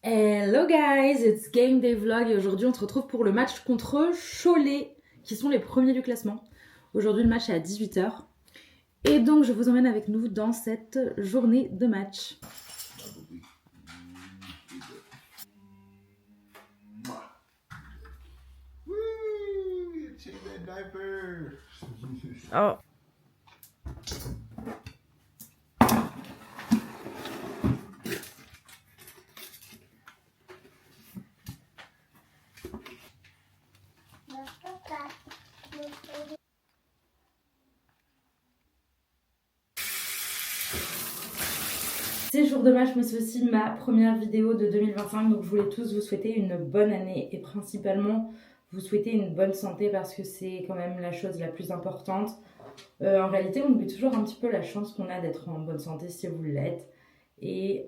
Hello guys, it's Game Day Vlog et aujourd'hui on se retrouve pour le match contre Cholet qui sont les premiers du classement. Aujourd'hui le match est à 18h et donc je vous emmène avec nous dans cette journée de match. Oh. Ces jours de match, mais c'est aussi ma première vidéo de 2025, donc je voulais tous vous souhaiter une bonne année et principalement vous souhaiter une bonne santé parce que c'est quand même la chose la plus importante. En réalité, on oublie toujours un petit peu la chance qu'on a d'être en bonne santé si vous l'êtes. Et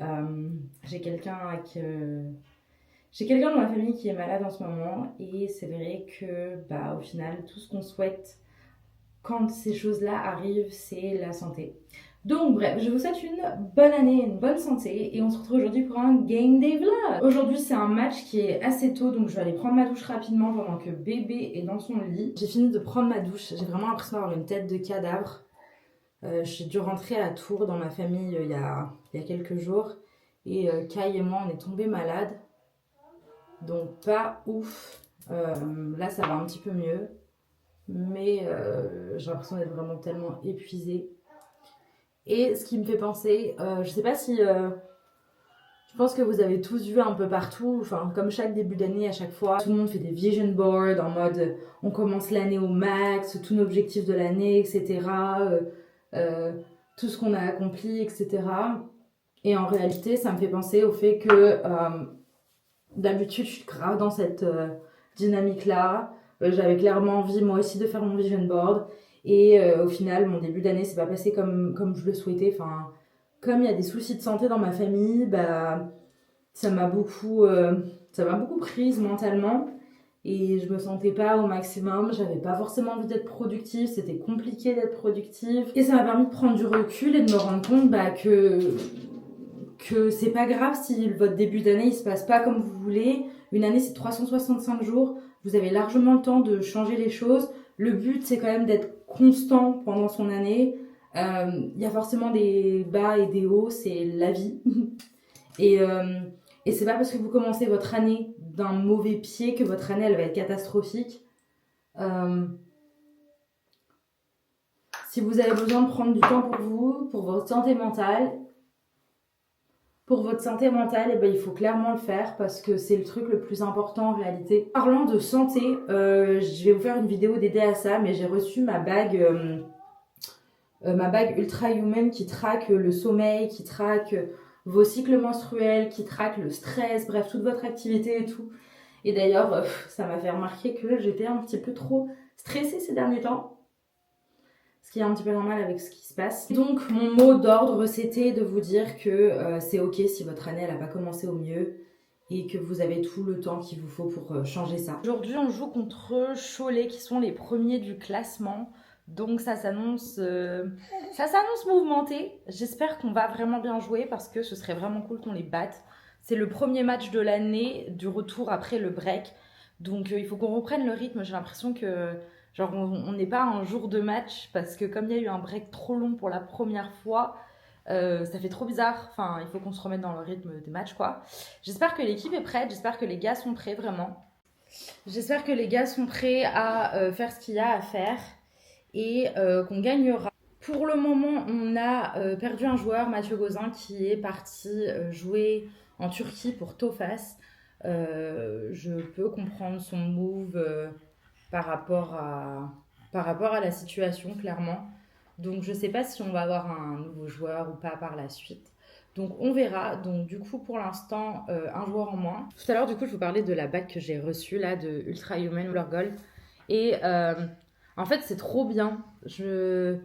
j'ai quelqu'un dans ma famille qui est malade en ce moment et c'est vrai que au final, tout ce qu'on souhaite quand ces choses-là arrivent, c'est la santé. Donc bref, je vous souhaite une bonne année, une bonne santé et on se retrouve aujourd'hui pour un Game Day Vlog. Aujourd'hui c'est un match qui est assez tôt donc je vais aller prendre ma douche rapidement pendant que bébé est dans son lit. J'ai fini de prendre ma douche, j'ai vraiment l'impression d'avoir une tête de cadavre. J'ai dû rentrer à Tours dans ma famille il y a quelques jours et Kai et moi on est tombés malades. Donc pas ouf. Là ça va un petit peu mieux. Mais j'ai l'impression d'être vraiment tellement épuisée. Et ce qui me fait penser, je sais pas si... je pense que vous avez tous vu un peu partout, enfin comme chaque début d'année à chaque fois, tout le monde fait des vision boards en mode on commence l'année au max, tous nos objectifs de l'année, etc. Tout ce qu'on a accompli, etc. Et en réalité, ça me fait penser au fait que d'habitude, je suis grave dans cette dynamique-là. J'avais clairement envie, moi aussi, de faire mon vision board. Et au final, mon début d'année, c'est pas passé comme je le souhaitais. Enfin, comme il y a des soucis de santé dans ma famille, ça m'a beaucoup prise mentalement. Et je me sentais pas au maximum. J'avais pas forcément envie d'être productive. C'était compliqué d'être productive. Et ça m'a permis de prendre du recul et de me rendre compte que c'est pas grave si votre début d'année il se passe pas comme vous voulez. Une année c'est 365 jours, vous avez largement le temps de changer les choses. Le but c'est quand même d'être constant pendant son année. Il y a forcément des bas et des hauts, c'est la vie. et, et c'est pas parce que vous commencez votre année d'un mauvais pied que votre année elle va être catastrophique. Si vous avez besoin de prendre du temps pour vous, pour votre santé mentale, il faut clairement le faire parce que c'est le truc le plus important en réalité. Parlant de santé, je vais vous faire une vidéo dédiée à ça, mais j'ai reçu ma bague Ultra Human qui traque le sommeil, qui traque vos cycles menstruels, qui traque le stress, bref, toute votre activité et tout. Et d'ailleurs, ça m'a fait remarquer que j'étais un petit peu trop stressée ces derniers temps. Ce qui est un petit peu normal avec ce qui se passe. Donc mon mot d'ordre c'était de vous dire que c'est ok si votre année elle n'a pas commencé au mieux et que vous avez tout le temps qu'il vous faut pour changer ça. Aujourd'hui on joue contre Cholet qui sont les premiers du classement. Donc ça s'annonce mouvementé. J'espère qu'on va vraiment bien jouer parce que ce serait vraiment cool qu'on les batte. C'est le premier match de l'année du retour après le break. Donc il faut qu'on reprenne le rythme. J'ai l'impression que genre, on n'est pas un jour de match parce que comme il y a eu un break trop long pour la première fois, ça fait trop bizarre. Enfin, il faut qu'on se remette dans le rythme des matchs, quoi. J'espère que l'équipe est prête. J'espère que les gars sont prêts, vraiment. J'espère que les gars sont prêts à faire ce qu'il y a à faire et qu'on gagnera. Pour le moment, on a perdu un joueur, Mathieu Gauzin, qui est parti jouer en Turquie pour Tofas. Je peux comprendre son move par rapport à la situation, clairement. Donc, je ne sais pas si on va avoir un nouveau joueur ou pas par la suite. Donc, on verra. Donc, du coup, pour l'instant, un joueur en moins. Tout à l'heure, du coup, je vous parlais de la bague que j'ai reçue, là, de Ultra Human Roller Gold. Et en fait, c'est trop bien. C'est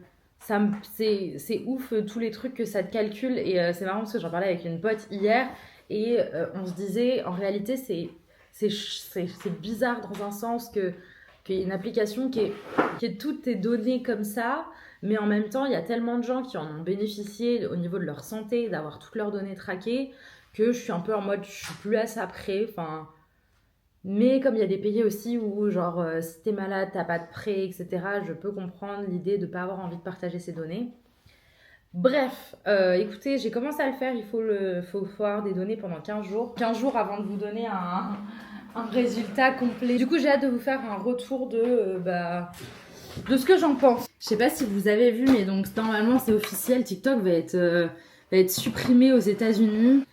ouf tous les trucs que ça te calcule. Et c'est marrant parce que j'en parlais avec une pote hier. Et on se disait, en réalité, c'est bizarre dans un sens qu'il y ait une application qui ait toutes tes données comme ça, mais en même temps, il y a tellement de gens qui en ont bénéficié au niveau de leur santé, d'avoir toutes leurs données traquées, que je suis un peu en mode, je suis plus à ça près, enfin... Mais comme il y a des pays aussi où, genre, si t'es malade, t'as pas de prêt, etc., je peux comprendre l'idée de pas avoir envie de partager ses données. Bref, écoutez, j'ai commencé à le faire, faut avoir des données pendant 15 jours. 15 jours avant de vous donner un résultat complet. Du coup, j'ai hâte de vous faire un retour de ce que j'en pense. Je sais pas si vous avez vu, mais donc normalement c'est officiel, TikTok va être supprimé aux États-Unis.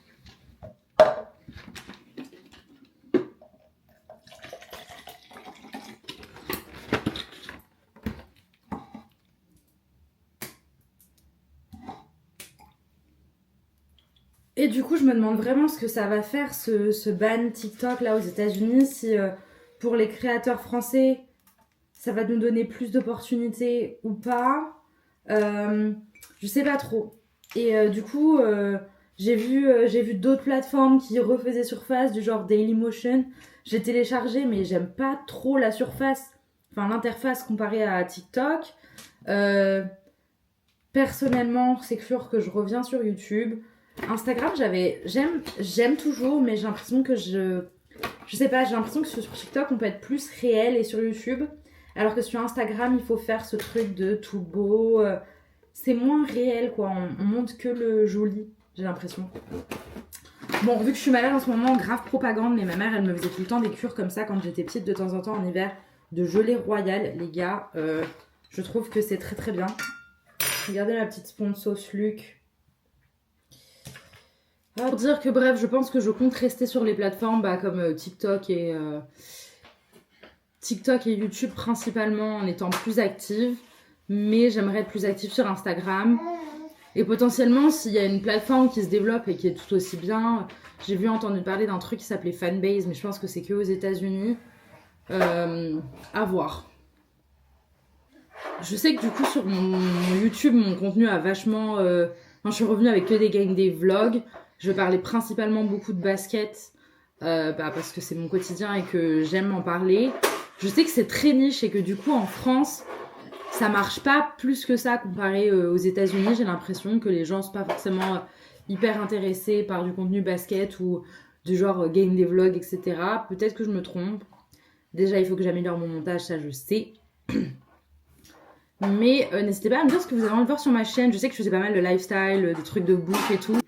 Et du coup, je me demande vraiment ce que ça va faire, ce ban TikTok là aux États-Unis, si pour les créateurs français, ça va nous donner plus d'opportunités ou pas. Je sais pas trop. Et du coup, j'ai vu d'autres plateformes qui refaisaient surface, du genre Dailymotion. J'ai téléchargé, mais j'aime pas trop la surface, enfin l'interface comparée à TikTok. Personnellement, c'est sûr que je reviens sur YouTube. Instagram, j'aime toujours, mais j'ai l'impression que je sais pas, j'ai l'impression que sur TikTok, on peut être plus réel et sur YouTube, alors que sur Instagram, il faut faire ce truc de tout beau. C'est moins réel, quoi. On montre que le joli, j'ai l'impression. Bon, vu que je suis malade en ce moment, grave propagande, mais ma mère, elle me faisait tout le temps des cures comme ça quand j'étais petite, de temps en temps en hiver, de gelée royale, les gars. Je trouve que c'est très très bien. Regardez ma petite sponge sauce Luc. Pour dire que bref, je pense que je compte rester sur les plateformes comme TikTok et YouTube principalement en étant plus active. Mais j'aimerais être plus active sur Instagram. Et potentiellement, s'il y a une plateforme qui se développe et qui est tout aussi bien, j'ai entendu parler d'un truc qui s'appelait Fanbase, mais je pense que c'est que aux États-Unis. À voir. Je sais que du coup sur mon YouTube, mon contenu a vachement... je suis revenue avec que des vlogs. Je vais parler principalement beaucoup de basket parce que c'est mon quotidien et que j'aime en parler. Je sais que c'est très niche et que du coup en France, ça marche pas plus que ça comparé aux États-Unis. J'ai l'impression que les gens sont pas forcément hyper intéressés par du contenu basket ou du genre game des vlogs, etc. Peut-être que je me trompe. Déjà, il faut que j'améliore mon montage, ça je sais. Mais n'hésitez pas à me dire ce que vous avez envie de voir sur ma chaîne. Je sais que je faisais pas mal de lifestyle, des trucs de bouffe et tout.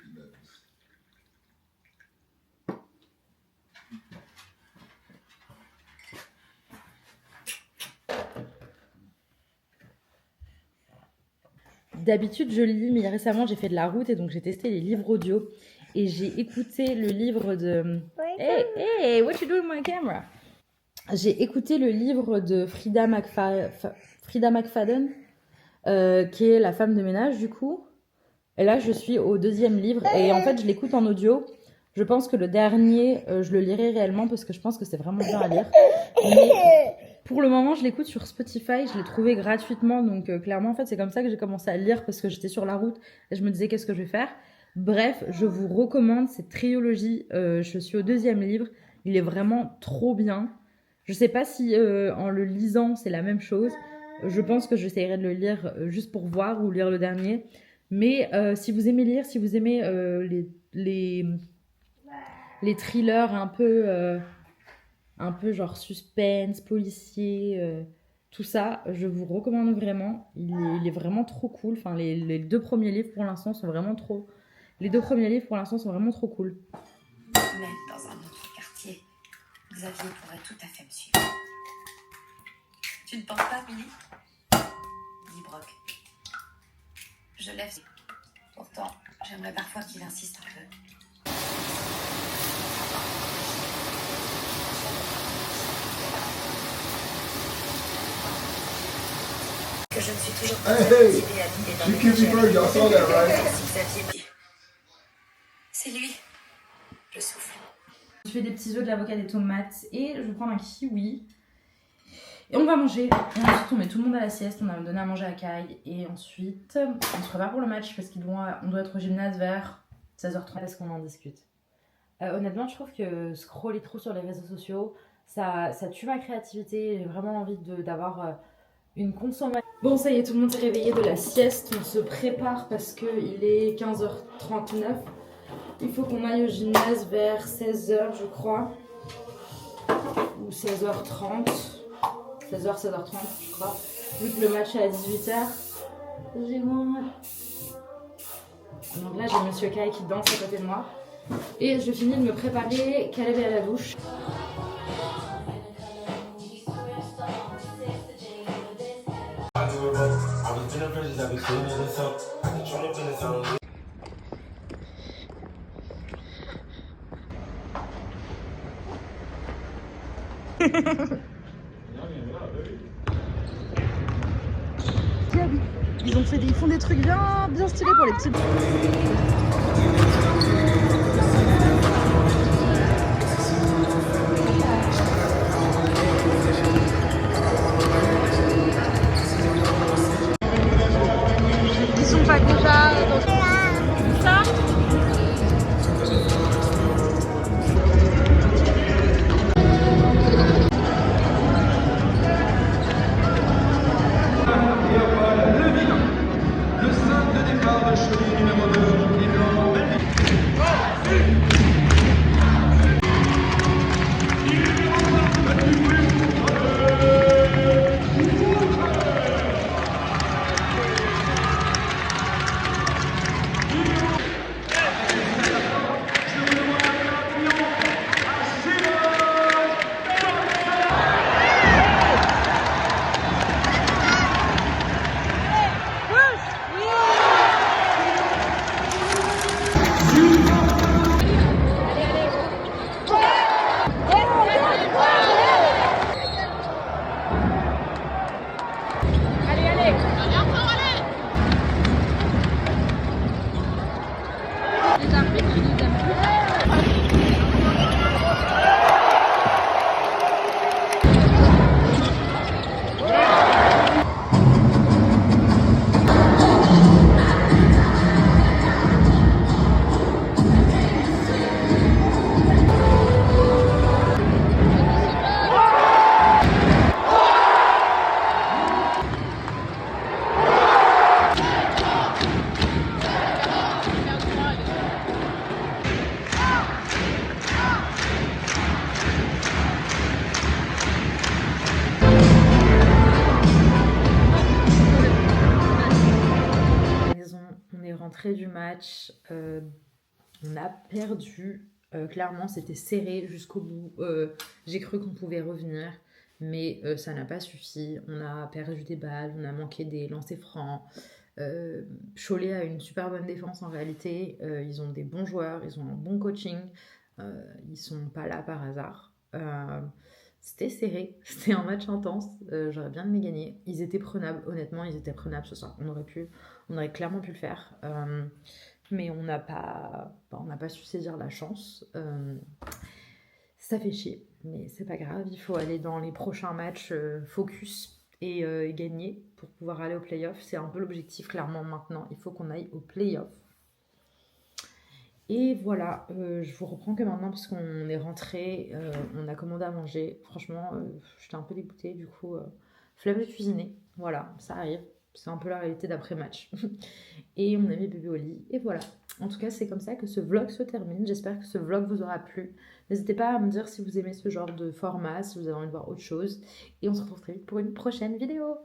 D'habitude, je lis, mais récemment, j'ai fait de la route et donc j'ai testé les livres audio. Et j'ai écouté le livre de... Hey, what you doing with my camera? J'ai écouté le livre de Frida McFadden, qui est la femme de ménage du coup. Et là, je suis au deuxième livre et en fait, je l'écoute en audio. Je pense que le dernier, je le lirai réellement parce que je pense que c'est vraiment bien à lire. Mais pour le moment, je l'écoute sur Spotify. Je l'ai trouvé gratuitement, donc clairement, en fait, c'est comme ça que j'ai commencé à le lire parce que j'étais sur la route et je me disais qu'est-ce que je vais faire. Bref, je vous recommande cette trilogie. Je suis au deuxième livre. Il est vraiment trop bien. Je sais pas si en le lisant, c'est la même chose. Je pense que j'essaierai de le lire juste pour voir ou lire le dernier. Mais si vous aimez lire, si vous aimez les thrillers un peu genre suspense, policier, tout ça, je vous recommande vraiment. Il est vraiment trop cool. Enfin, les deux premiers livres pour l'instant sont vraiment trop... Les deux premiers livres pour l'instant sont vraiment trop cool. Même dans un autre quartier, Xavier pourrait tout à fait me suivre. Tu ne penses pas, Billy? Dit Brock. Je lève. Pourtant, j'aimerais parfois qu'il insiste un peu. Que je ne suis toujours pas motivée à l'idée d'un Xavier. C'est lui. Je souffle. Je fais des petits œufs, de l'avocat, des tomates et je vais prendre un kiwi. Et on va manger. Et ensuite, on met tout le monde à la sieste. On a donné à manger à Kai. Et ensuite, on se prépare pour le match parce on doit être au gymnase vers 16h30 parce qu'on en discute. Honnêtement, je trouve que scroller trop sur les réseaux sociaux, ça tue ma créativité. J'ai vraiment envie d'avoir une consommation. Bon, ça y est, tout le monde s'est réveillé de la sieste. On se prépare parce qu'il est 15h39. Il faut qu'on aille au gymnase vers 16h, je crois. Ou 16h30. 16h30, je crois. Vu que le match est à 18h. Donc là, j'ai Monsieur Kai qui danse à côté de moi. Et je finis de me préparer, qu'elle aille à la douche. Ils font des trucs bien stylés pour les petits. Ils sont pas déjà dans ça. Rentrée du match, on a perdu, clairement c'était serré jusqu'au bout, j'ai cru qu'on pouvait revenir, mais ça n'a pas suffi, on a perdu des balles, on a manqué des lancers francs. Cholet a une super bonne défense en réalité, ils ont des bons joueurs, ils ont un bon coaching, ils sont pas là par hasard. C'était serré, c'était un match intense, j'aurais bien aimé gagner. Ils étaient prenables, honnêtement, ils étaient prenables ce soir. On aurait clairement pu le faire, mais on n'a pas su saisir la chance. Ça fait chier, mais c'est pas grave, il faut aller dans les prochains matchs focus et gagner pour pouvoir aller au play-off. C'est un peu l'objectif clairement maintenant, il faut qu'on aille au play-off. Et voilà, je vous reprends que maintenant parce qu'on est rentré, on a commandé à manger. Franchement, j'étais un peu dégoûtée, du coup, flemme de cuisiner. Voilà, ça arrive. C'est un peu la réalité d'après-match. Et on a mis bébé au lit, et voilà. En tout cas, c'est comme ça que ce vlog se termine. J'espère que ce vlog vous aura plu. N'hésitez pas à me dire si vous aimez ce genre de format, si vous avez envie de voir autre chose. Et on se retrouve très vite pour une prochaine vidéo.